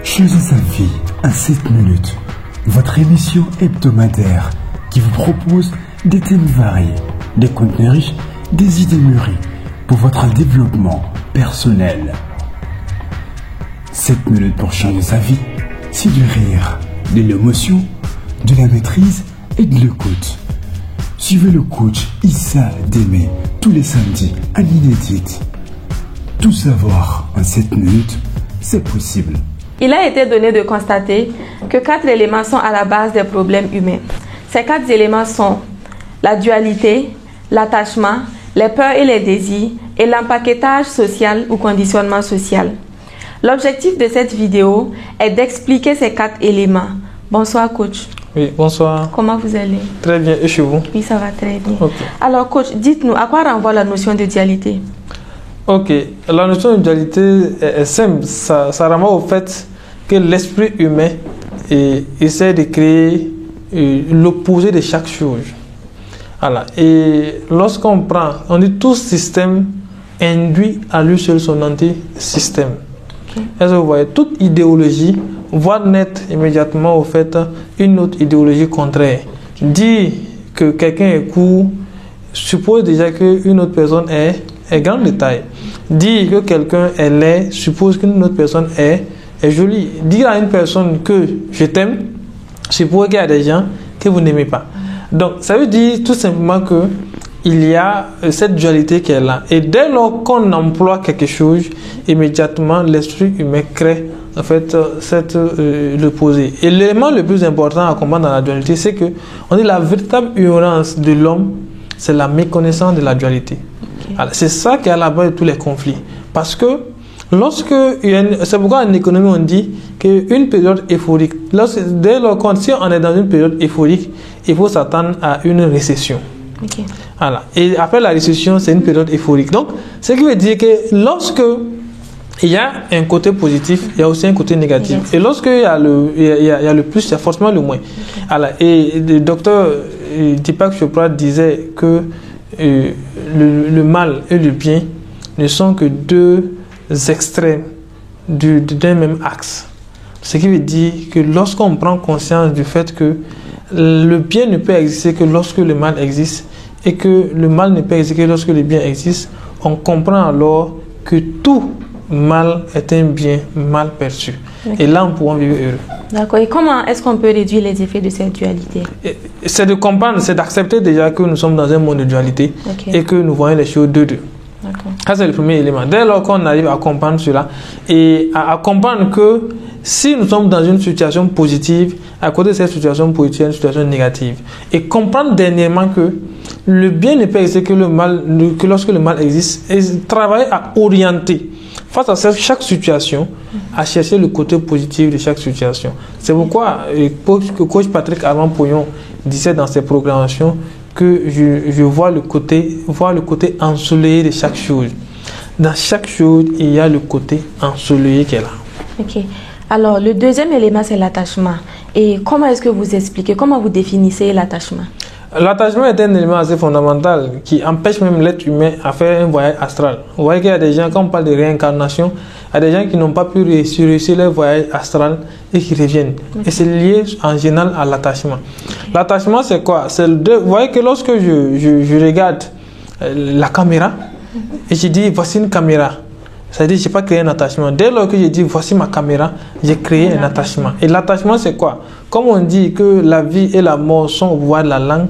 Changer sa vie en 7 minutes. Votre émission hebdomadaire qui vous propose des thèmes variés, des contenus riches, des idées mûries pour votre développement personnel. 7 minutes pour changer sa vie, c'est du rire, de l'émotion, de la maîtrise et de l'écoute. Suivez le coach Issa Démé tous les samedis à l'inédite. Tout savoir en 7 minutes, c'est possible. Il a été donné de constater que 4 éléments sont à la base des problèmes humains. Ces 4 éléments sont la dualité, l'attachement, les peurs et les désirs et l'empaquetage social ou conditionnement social. L'objectif de cette vidéo est d'expliquer ces 4 éléments. Bonsoir coach. Oui, bonsoir. Comment vous allez? Très bien, et chez vous? Oui, ça va très bien. Okay. Alors coach, dites-nous, à quoi renvoie la notion de dualité? Ok, la notion de dualité est simple. Ça renvoie au fait que l'esprit humain essaie de créer l'opposé de chaque chose. Voilà. Et lorsqu'on prend, on dit tout système induit à lui seul son anti-système. Okay. Est-ce que vous voyez, toute idéologie voit naître immédiatement au fait une autre idéologie contraire. Dire que quelqu'un est court suppose déjà qu'une autre personne est grande de taille. Dire que quelqu'un est laid suppose qu'une autre personne est jolie. Dire à une personne que je t'aime suppose qu'il y a des gens que vous n'aimez pas. Donc ça veut dire tout simplement que il y a cette dualité qui est là. Et dès lors qu'on emploie quelque chose, immédiatement l'esprit humain crée en fait l'opposé. Et l'élément le plus important à comprendre dans la dualité, c'est que on dit la véritable ignorance de l'homme, c'est la méconnaissance de la dualité. Okay. C'est ça qui est à la base de tous les conflits. Parce que c'est pourquoi en économie on dit qu'une période euphorique, dès lors si on est dans une période euphorique, il faut s'attendre à une récession. Okay. Voilà. Et après la récession, c'est une période euphorique. Donc, ce qui veut dire que lorsque il y a un côté positif, il y a aussi un côté négatif. Et lorsqu'il y a le plus, il y a forcément le moins. Okay. Voilà. Et le docteur Deepak Chopra disait que le mal et le bien ne sont que deux extrêmes d'un même axe. Ce qui veut dire que lorsqu'on prend conscience du fait que le bien ne peut exister que lorsque le mal existe et que le mal ne peut exister que lorsque le bien existe, on comprend alors que tout mal est un bien mal perçu. Okay. Et là, on pourra vivre heureux. D'accord. Et comment est-ce qu'on peut réduire les effets de cette dualité? C'est de comprendre, c'est d'accepter déjà que nous sommes dans un monde de dualité. Okay. Et que nous voyons les choses de deux. Ça, c'est le premier élément. Dès lors qu'on arrive à comprendre cela et à comprendre que si nous sommes dans une situation positive, à côté de cette situation positive, il y a une situation négative. Et comprendre dernièrement que le bien ne peut exister que lorsque le mal existe. Et travailler à orienter face à chaque situation, à chercher le côté positif de chaque situation. C'est pourquoi coach Patrick Armand-Pouillon disait dans ses programmations que je vois le côté ensoleillé de chaque chose. Dans chaque chose, il y a le côté ensoleillé qui est là. Ok. Alors, le deuxième élément, c'est l'attachement. Et comment est-ce que vous expliquez, comment vous définissez l'attachement? L'attachement est un élément assez fondamental qui empêche même l'être humain à faire un voyage astral. Vous voyez qu'il y a des gens, quand on parle de réincarnation, il y a des gens qui n'ont pas pu réussir leur voyage astral et qui reviennent. Okay. Et c'est lié en général à l'attachement. Okay. L'attachement, c'est quoi? Vous voyez que lorsque je regarde la caméra et je dis voici une caméra, c'est-à-dire que je n'ai pas créé un attachement. Dès lors que je dis voici ma caméra, j'ai créé un attachement. Et l'attachement, c'est quoi? Comme on dit que la vie et la mort sont au pouvoir de la langue,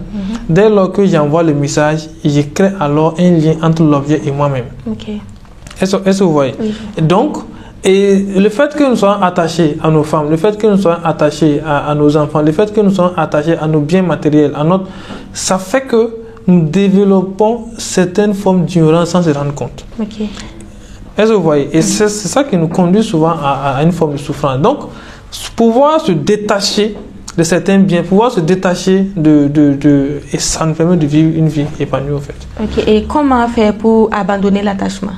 dès lors que j'envoie le message, je crée alors un lien entre l'objet et moi-même. Okay. Est-ce que vous voyez? Oui. Donc, et le fait que nous soyons attachés à nos femmes, le fait que nous soyons attachés à nos enfants, le fait que nous soyons attachés à nos biens matériels, ça fait que nous développons certaines formes d'ignorance sans se rendre compte. Okay. Est-ce que vous voyez? Et c'est ça qui nous conduit souvent à une forme de souffrance. Donc, pouvoir se détacher de certains biens, pouvoir se détacher et ça nous permet de vivre une vie épanouie en fait. Ok. Et comment faire pour abandonner l'attachement?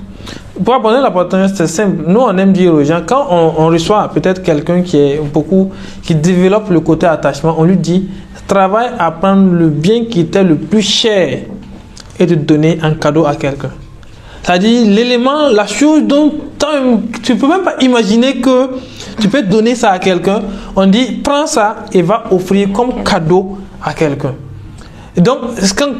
Pour abandonner l'attachement, c'est simple. Nous, on aime dire aux gens, quand on reçoit peut-être quelqu'un qui développe le côté attachement, on lui dit, travaille à prendre le bien qui était le plus cher et de donner un cadeau à quelqu'un. C'est-à-dire l'élément, la chose dont tu ne peux même pas imaginer que Tu peux donner ça à quelqu'un. On dit, prends ça et va offrir comme cadeau à quelqu'un. Donc,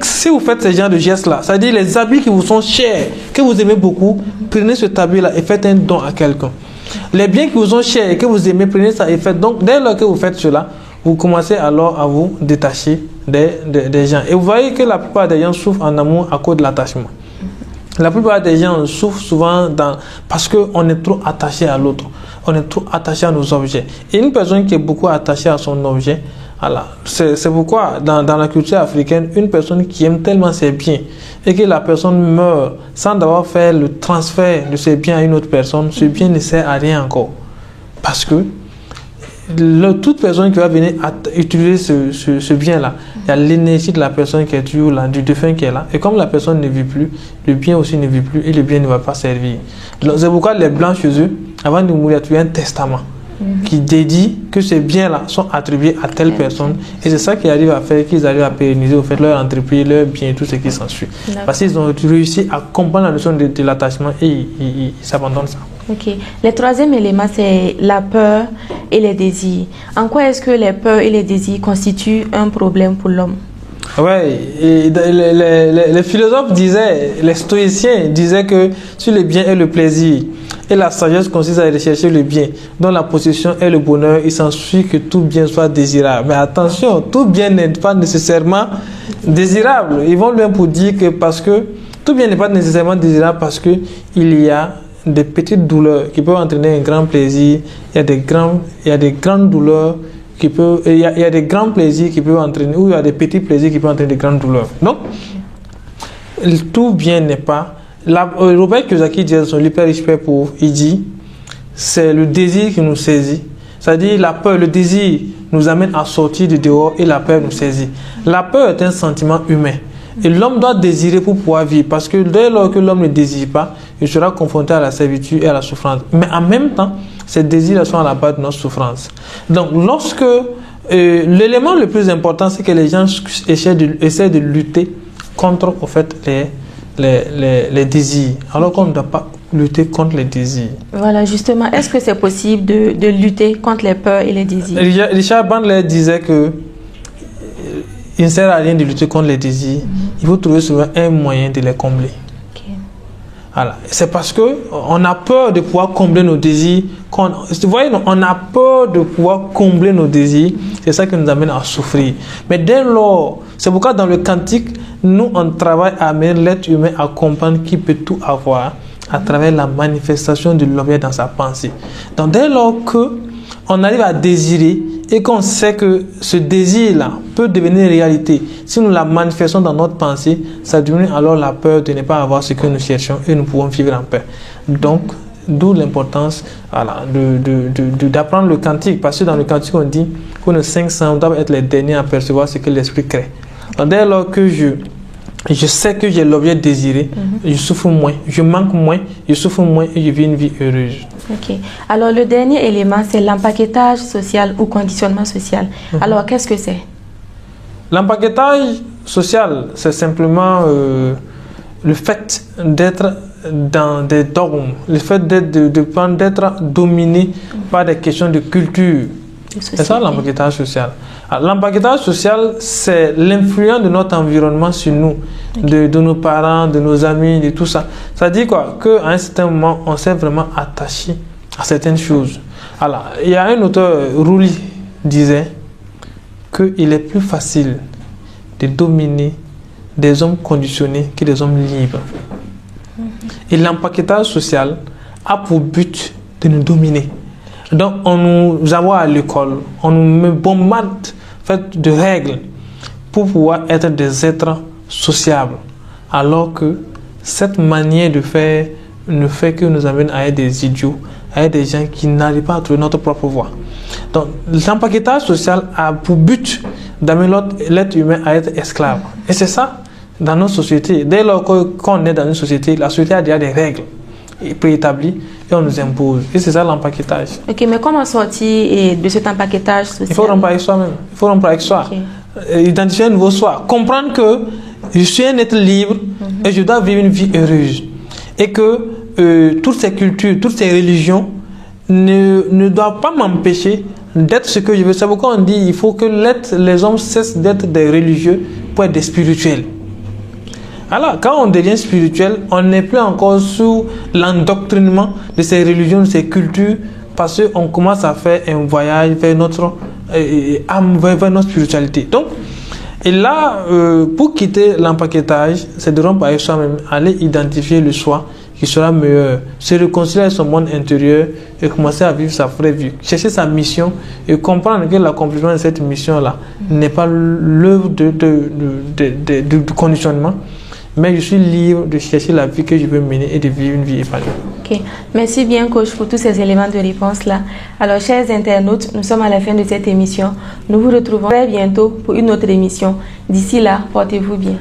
si vous faites ce genre de gestes-là, c'est-à-dire les habits qui vous sont chers, que vous aimez beaucoup, prenez cet habit-là et faites un don à quelqu'un. Les biens qui vous sont chers et que vous aimez, prenez ça et faites. Donc, dès lors que vous faites cela, vous commencez alors à vous détacher des gens. Et vous voyez que la plupart des gens souffrent en amour à cause de l'attachement. La plupart des gens souffrent souvent parce qu'on est trop attaché à l'autre. On est trop attaché à nos objets. Et une personne qui est beaucoup attachée à son objet, voilà, c'est pourquoi dans la culture africaine, une personne qui aime tellement ses biens et que la personne meurt sans avoir fait le transfert de ses biens à une autre personne, ce bien ne sert à rien encore. Parce que toute personne qui va venir utiliser ce bien-là, il y a l'énergie de la personne qui est toujours là, du défunt qui est là. Et comme la personne ne vit plus, le bien aussi ne vit plus et le bien ne va pas servir. C'est pourquoi les Blancs chez eux, avant de mourir, il y a un testament qui dédie que ces biens-là sont attribués à telle personne. Et c'est ça qui arrive à faire qu'ils arrivent à pérenniser au fait leur entreprise, leur bien et tout ce qui s'ensuit. Parce qu'ils ont réussi à comprendre la notion de l'attachement et ils s'abandonnent ça. Ok. Le troisième élément, c'est la peur et les désirs. En quoi est-ce que les peurs et les désirs constituent un problème pour l'homme? Oui, les philosophes disaient, les stoïciens disaient que sur le bien et le plaisir, et la sagesse consiste à rechercher le bien, dont la possession est le bonheur, il s'ensuit que tout bien soit désirable. Mais attention, tout bien n'est pas nécessairement désirable. Ils vont loin pour dire que parce que tout bien n'est pas nécessairement désirable parce que il y a des petites douleurs qui peuvent entraîner un grand plaisir. Il y a des grandes douleurs qui peuvent, il y a des grands plaisirs qui peuvent entraîner, ou il y a des petits plaisirs qui peuvent entraîner des grandes douleurs. Donc, tout bien n'est pas. Robert Kiyosaki dit dans son livre Père riche, Père pauvre, il dit, c'est le désir qui nous saisit. C'est-à-dire la peur, le désir nous amène à sortir du dehors et la peur nous saisit. La peur est un sentiment humain. Et l'homme doit désirer pour pouvoir vivre. Parce que dès lors que l'homme ne désire pas, il sera confronté à la servitude et à la souffrance. Mais en même temps, ces désirs sont à la base de notre souffrance. Donc, lorsque l'élément le plus important, c'est que les gens essaient de lutter contre, au fait, les désirs. Alors qu'on ne doit pas lutter contre les désirs. Voilà, justement, est-ce que c'est possible de lutter contre les peurs et les désirs? Richard Bandler disait que il ne sert à rien de lutter contre les désirs. Il faut trouver souvent un moyen de les combler. Voilà. C'est parce qu'on a peur de pouvoir combler nos désirs. Vous voyez, on a peur de pouvoir combler nos désirs. C'est ça qui nous amène à souffrir. Mais dès lors, c'est pourquoi dans le cantique, nous, on travaille à amener l'être humain à comprendre qu'il peut tout avoir à travers la manifestation de l'objet dans sa pensée. Donc dès lors qu'on arrive à désirer et qu'on sait que ce désir-là peut devenir réalité, si nous la manifestons dans notre pensée, ça devient alors la peur de ne pas avoir ce que nous cherchons et nous pouvons vivre en paix. Donc, d'où l'importance d'apprendre le cantique, parce que dans le cantique on dit que nos 500 doivent être les derniers à percevoir ce que l'esprit crée. Donc, dès lors que je sais que j'ai l'objet désiré, je souffre moins, je manque moins, je souffre moins et je vis une vie heureuse. Ok. Alors, le dernier élément, c'est l'empaquetage social ou conditionnement social. Alors, qu'est-ce que c'est? L'empaquetage social, c'est simplement le fait d'être dans des dogmes, le fait d'être dominé par des questions de culture. C'est ça l'empaquetage social. L'empaquetage social, c'est l'influence de notre environnement sur nous, de nos parents, de nos amis, de tout ça. Ça dit quoi? Qu'à un certain moment, on s'est vraiment attaché à certaines choses. Alors, il y a un auteur, Rulli, disait qu'il est plus facile de dominer des hommes conditionnés que des hommes libres. Et l'empaquetage social a pour but de nous dominer. Donc, on nous envoie à l'école, on nous bombarde de règles pour pouvoir être des êtres sociables. Alors que cette manière de faire ne fait que nous amène à être des idiots, à être des gens qui n'arrivent pas à trouver notre propre voie. Donc, l'empaquetage social a pour but d'amener l'être humain à être esclave. Et c'est ça dans nos sociétés. Dès lors qu'on est dans une société, la société a déjà des règles préétablies et on nous impose. Et c'est ça l'empaquetage. Ok, mais comment sortir de cet empaquetage social? Il faut rompre avec soi-même. Il faut rompre avec soi. Identifier un nouveau soi. Comprendre que je suis un être libre et je dois vivre une vie heureuse. Et que toutes ces cultures, toutes ces religions ne doit pas m'empêcher d'être ce que je veux. C'est pourquoi on dit il faut que les hommes cessent d'être des religieux pour être des spirituels. Alors, quand on devient spirituel, on n'est plus encore sous l'endoctrinement de ces religions, de ces cultures, parce qu'on commence à faire un voyage vers notre âme, vers notre spiritualité. Donc, et là, pour quitter l'empaquetage, c'est de rompre avec soi-même, aller identifier le soi qui sera meilleur, se réconcilier avec son monde intérieur et commencer à vivre sa vraie vie, chercher sa mission et comprendre que l'accomplissement de cette mission-là n'est pas l'œuvre du conditionnement, mais je suis libre de chercher la vie que je veux mener et de vivre une vie épanouie. Ok, merci bien coach pour tous ces éléments de réponse là. Alors chers internautes, nous sommes à la fin de cette émission. Nous vous retrouvons très bientôt pour une autre émission. D'ici là, portez-vous bien.